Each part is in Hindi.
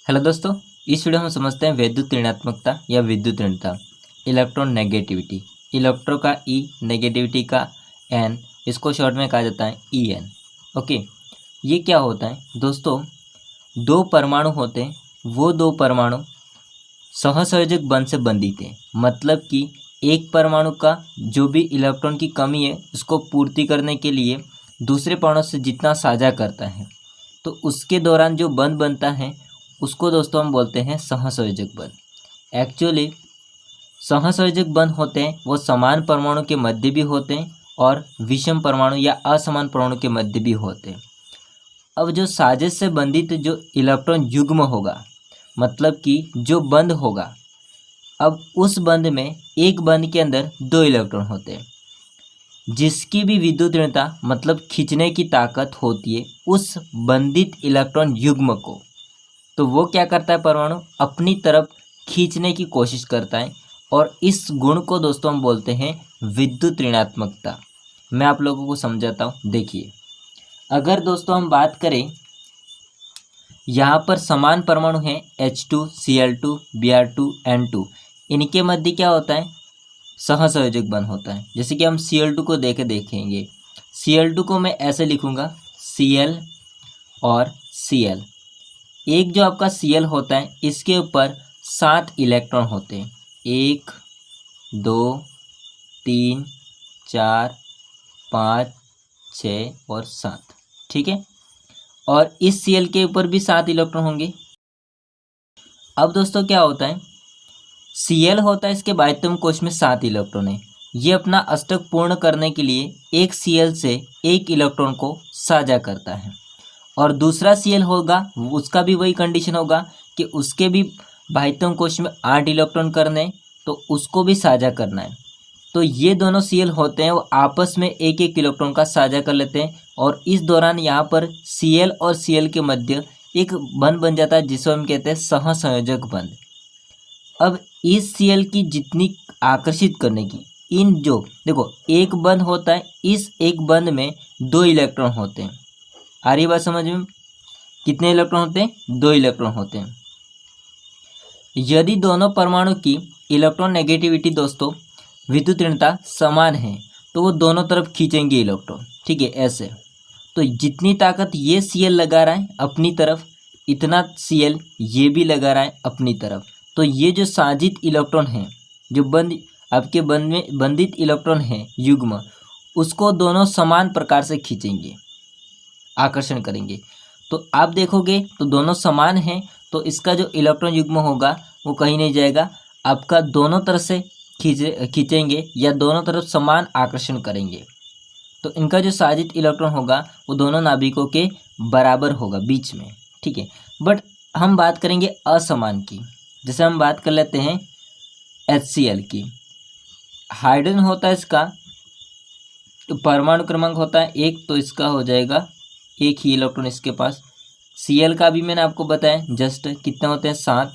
हेलो दोस्तों, इस वीडियो में हम समझते हैं विद्युत ऋणात्मकता या विद्युत ऋणता, इलेक्ट्रॉन नेगेटिविटी। इलेक्ट्रॉन का ई, नेगेटिविटी का एन, इसको शॉर्ट में कहा जाता है ई एन। ओके, ये क्या होता है दोस्तों? दो परमाणु होते हैं, वो दो परमाणु सहसंयोजक बंध से बंधित है। मतलब कि एक परमाणु का जो भी इलेक्ट्रॉन की कमी है उसको पूर्ति करने के लिए दूसरे परमाणु से जितना साझा करता है, तो उसके दौरान जो बंध बनता है उसको दोस्तों हम बोलते हैं सहसंयोजक बंध। एक्चुअली सहसंयोजक बंध होते हैं वो समान परमाणु के मध्य भी होते हैं और विषम परमाणु या असमान परमाणु के मध्य भी होते हैं। अब जो साजिश से बंधित जो इलेक्ट्रॉन युग्म होगा, मतलब कि जो बंध होगा, अब उस बंध में एक बंध के अंदर दो इलेक्ट्रॉन होते हैं, जिसकी भी विद्युत ऋणता मतलब खींचने की ताकत होती है उस बंधित इलेक्ट्रॉन युग्म को, तो वो क्या करता है, परमाणु अपनी तरफ खींचने की कोशिश करता है। और इस गुण को दोस्तों हम बोलते हैं विद्युत ऋणात्मकता। मैं आप लोगों को समझाता हूँ। देखिए, अगर दोस्तों हम बात करें, यहाँ पर समान परमाणु हैं H2, Cl2, Br2, N2, इनके मध्य क्या होता है, सहसंयोजक बंध होता है। जैसे कि हम Cl2 को देखेंगे। Cl2 को मैं ऐसे लिखूँगा, Cl और Cl। एक जो आपका Cl होता है इसके ऊपर 7 इलेक्ट्रॉन होते हैं, 1 2 3 4 5 6 और 7, ठीक है। और इस Cl के ऊपर भी 7 इलेक्ट्रॉन होंगे। अब दोस्तों क्या होता है, Cl होता है, इसके बाह्यतम कोश में 7 इलेक्ट्रॉन है। ये अपना अष्टक पूर्ण करने के लिए एक Cl से एक इलेक्ट्रॉन को साझा करता है, और दूसरा Cl होगा उसका भी वही कंडीशन होगा कि उसके भी बाह्यतम कोश में 8 इलेक्ट्रॉन करने, तो उसको भी साझा करना है। तो ये दोनों Cl होते हैं वो आपस में एक एक इलेक्ट्रॉन का साझा कर लेते हैं, और इस दौरान यहाँ पर Cl और Cl के मध्य एक बंध बन जाता है जिसको हम कहते हैं सहसंयोजक बंध। अब इस Cl की जितनी आकर्षित करने की, इन जो देखो एक बंध होता है, इस एक बंध में 2 इलेक्ट्रॉन होते हैं। आ रही बात समझ में? कितने इलेक्ट्रॉन होते हैं? 2 इलेक्ट्रॉन होते हैं। यदि दोनों परमाणु की इलेक्ट्रॉन नेगेटिविटी दोस्तों विद्युत ऋणता समान है तो वो दोनों तरफ खींचेंगे इलेक्ट्रॉन, ठीक है, ऐसे। तो जितनी ताकत ये Cl लगा रहा है अपनी तरफ, इतना Cl ये भी लगा रहा है अपनी तरफ। तो ये जो साजित इलेक्ट्रॉन है, जो आपके बंध में बंधित इलेक्ट्रॉन है युग्म, उसको दोनों समान प्रकार से खींचेंगे, आकर्षण करेंगे। तो आप देखोगे तो दोनों समान हैं, तो इसका जो इलेक्ट्रॉन युग्म होगा वो कहीं नहीं जाएगा, आपका दोनों तरफ से खींचेंगे या दोनों तरफ समान आकर्षण करेंगे। तो इनका जो साजित इलेक्ट्रॉन होगा वो दोनों नाभिकों के बराबर होगा बीच में, ठीक है। बट हम बात करेंगे असमान की। जैसे हम बात कर लेते हैं HCl की। हाइड्रोजन होता है, इसका परमाणु क्रमांक होता है 1, तो इसका हो जाएगा एक ही इलेक्ट्रॉन इसके पास। Cl का भी मैंने आपको बताया जस्ट, कितने होते हैं, 7,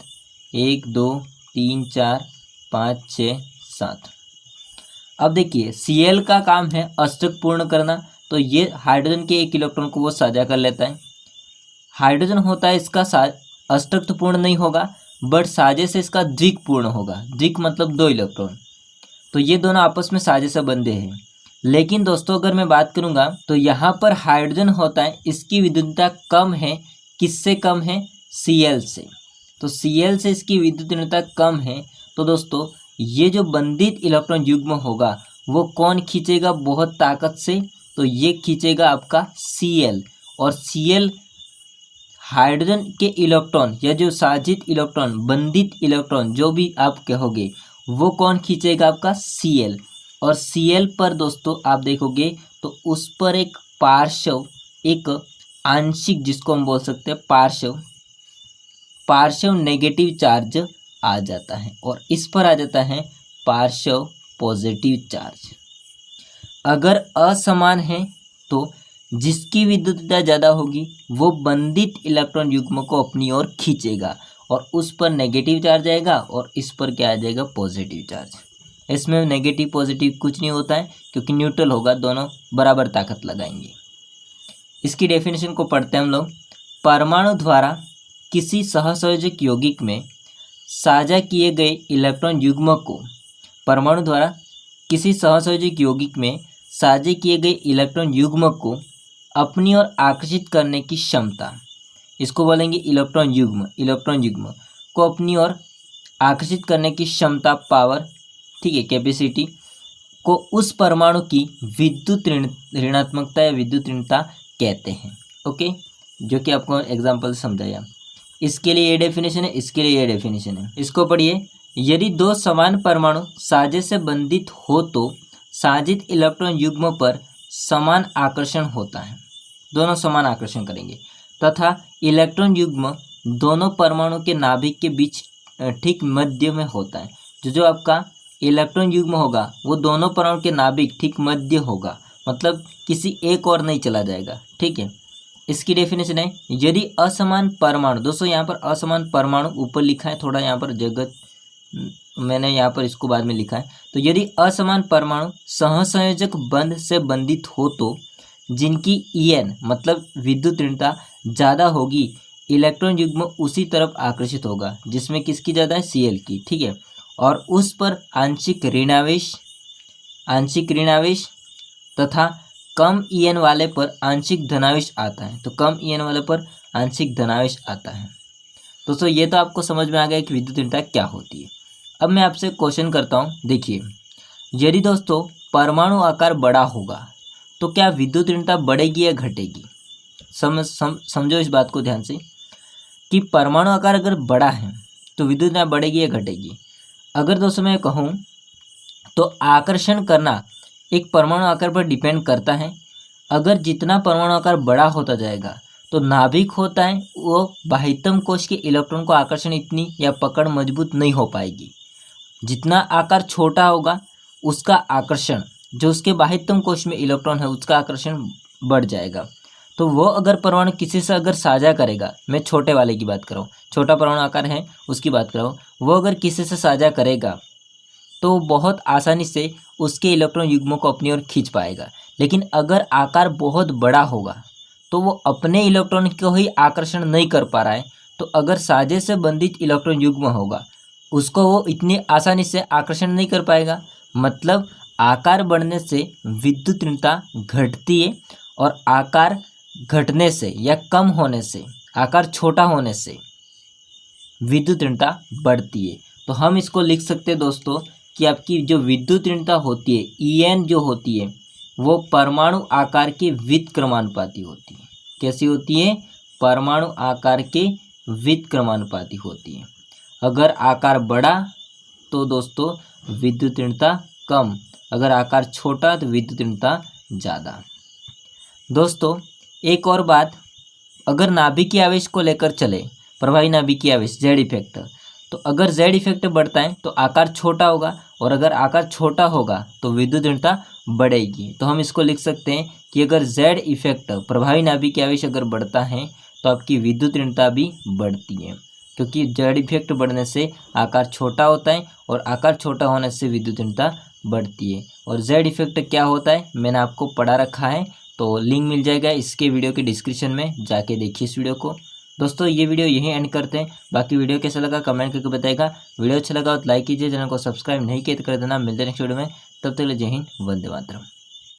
1 2 3 4 5 6 7। अब देखिए Cl का काम है अष्टक पूर्ण करना, तो ये हाइड्रोजन के एक इलेक्ट्रॉन को वो साझा कर लेता है। हाइड्रोजन होता है, इसका अष्टक तो पूर्ण नहीं होगा, बट साझे से इसका द्विक पूर्ण होगा। द्विक मतलब 2 इलेक्ट्रॉन, तो ये दोनों आपस में साझे से बंधे हैं। लेकिन दोस्तों अगर मैं बात करूंगा तो यहाँ पर हाइड्रोजन होता है, इसकी विद्युतता कम है। किससे कम है? Cl से। तो Cl से इसकी विद्युत ऋणता कम है। तो दोस्तों ये जो बंधित इलेक्ट्रॉन युग्म होगा वो कौन खींचेगा बहुत ताकत से? तो ये खींचेगा आपका Cl। और Cl हाइड्रोजन के इलेक्ट्रॉन या जो साजित इलेक्ट्रॉन, बंधित इलेक्ट्रॉन जो भी आप कहोगे, वो कौन खींचेगा? आपका Cl। और Cl पर दोस्तों आप देखोगे तो उस पर एक पार्श्व, एक आंशिक, जिसको हम बोल सकते हैं पार्श्व नेगेटिव चार्ज आ जाता है, और इस पर आ जाता है पार्श्व पॉजिटिव चार्ज। अगर असमान है तो जिसकी विद्युतता ज़्यादा होगी वो बंधित इलेक्ट्रॉन युग्म को अपनी ओर खींचेगा, और उस पर नेगेटिव चार्ज आएगा और इस पर क्या आ जाएगा? Positive charge. इसमें नेगेटिव पॉजिटिव कुछ नहीं होता है, क्योंकि न्यूट्रल होगा, दोनों बराबर ताकत लगाएंगे। इसकी डेफिनेशन को पढ़ते हैं हम लोग। परमाणु द्वारा किसी सहसंयोजक यौगिक में साझा किए गए इलेक्ट्रॉन युग्म को परमाणु द्वारा किसी सहसंयोजक यौगिक में साझा किए गए इलेक्ट्रॉन युग्म को अपनी ओर आकर्षित करने की क्षमता, इसको बोलेंगे इलेक्ट्रॉन युग्म को अपनी ओर आकर्षित करने की क्षमता, पावर, ठीक है, कैपेसिटी को उस परमाणु की विद्युत ऋणात्मकता या विद्युत ऋणता कहते हैं। ओके, जो कि आपको एग्जाम्पल समझाया। इसके लिए ये डेफिनेशन है, इसके लिए ये डेफिनेशन है। इसको पढ़िए। यदि दो समान परमाणु साझे से बंधित हो तो साझित इलेक्ट्रॉन युग्म पर समान आकर्षण होता है, दोनों समान आकर्षण करेंगे, तथा इलेक्ट्रॉन युग्म दोनों परमाणु के नाभिक के बीच ठीक मध्य में होता है। जो आपका इलेक्ट्रॉन युग्म होगा वो दोनों परमाणु के नाभिक ठीक मध्य होगा, मतलब किसी एक और नहीं चला जाएगा, ठीक है। इसकी डेफिनेशन है, यदि असमान परमाणु, दोस्तों यहाँ पर असमान परमाणु ऊपर लिखा है, थोड़ा यहाँ पर जगत मैंने यहाँ पर इसको बाद में लिखा है। तो यदि असमान परमाणु सहसंयोजक बंध से बंधित हो तो जिनकी En मतलब विद्युत ऋणता ज़्यादा होगी, इलेक्ट्रॉन युग्म उसी तरफ आकर्षित होगा जिसमें किसकी ज़्यादा है, Cl की, ठीक है। और उस पर आंशिक ऋणावेश तथा कम En वाले पर आंशिक धनावेश आता है। तो कम En वाले पर आंशिक धनावेश आता है। दोस्तों ये तो आपको समझ में आ गया कि विद्युत ऋणता क्या होती है। अब मैं आपसे क्वेश्चन करता हूँ, देखिए, यदि दोस्तों परमाणु आकार बड़ा होगा तो क्या विद्युत ऋणता बढ़ेगी या घटेगी? समझो इस बात को ध्यान से कि परमाणु आकार अगर बड़ा है तो विद्युत ऋणता बढ़ेगी या घटेगी। अगर दोस्तों मैं कहूँ तो आकर्षण करना एक परमाणु आकार पर डिपेंड करता है। अगर जितना परमाणु आकार बड़ा होता जाएगा तो नाभिक होता है वो बाह्यतम कोश के इलेक्ट्रॉन को आकर्षण इतनी या पकड़ मजबूत नहीं हो पाएगी। जितना आकार छोटा होगा उसका आकर्षण, जो उसके बाह्यतम कोश में इलेक्ट्रॉन है उसका आकर्षण बढ़ जाएगा। तो वो अगर परमाणु किसी से अगर साझा करेगा, मैं छोटे वाले की बात कर रहा हूँ, छोटा परमाणु आकार है उसकी बात कर रहा हूँ, वो अगर किसी से साझा करेगा तो बहुत आसानी से उसके इलेक्ट्रॉन युग्मों को अपनी ओर खींच पाएगा। लेकिन अगर आकार बहुत बड़ा होगा तो वो अपने इलेक्ट्रॉन को ही आकर्षण नहीं कर पा रहा है, तो अगर साझे से बंधित इलेक्ट्रॉन युग्म होगा उसको वो इतनी आसानी से आकर्षण नहीं कर पाएगा। मतलब आकार बढ़ने से विद्युत ऋणता घटती है और आकार घटने से या कम होने से, आकार छोटा होने से विद्युत ऋणता बढ़ती है। तो हम इसको लिख सकते हैं दोस्तों कि आपकी जो विद्युत ऋणता होती है En जो होती है वो परमाणु आकार के व्युत्क्रमानुपाती होती है। कैसी होती है? परमाणु आकार के व्युत्क्रमानुपाती होती है। अगर आकार बड़ा तो दोस्तों विद्युत ऋणता कम, अगर आकार छोटा तो विद्युत ऋणता ज़्यादा। दोस्तों एक और बात, अगर नाभिकीय आवेश को लेकर चले, प्रभावी नाभिकीय आवेश जेड इफेक्ट, तो अगर जेड इफेक्ट बढ़ता है तो आकार छोटा होगा, और अगर आकार छोटा होगा तो विद्युत ऋणता बढ़ेगी। तो हम इसको लिख सकते हैं कि अगर जेड इफेक्ट, प्रभावी नाभिकीय आवेश अगर बढ़ता है तो आपकी विद्युत ऋणता भी बढ़ती है, क्योंकि जेड इफेक्ट बढ़ने से आकार छोटा होता है और आकार छोटा होने से विद्युत ऋणता बढ़ती है। और जेड इफेक्ट क्या होता है मैंने आपको पढ़ा रखा है, तो लिंक मिल जाएगा इसके वीडियो के डिस्क्रिप्शन में, जाके देखिए इस वीडियो को। दोस्तों ये वीडियो यहीं एंड करते हैं। बाकी वीडियो कैसा लगा कमेंट करके बताएगा। वीडियो अच्छा लगा तो लाइक कीजिए, चैनल को सब्सक्राइब नहीं किया तो कर देना। मिलते हैं नेक्स्ट वीडियो में, तब तक के लिए जय हिंद, वंदे मातरम।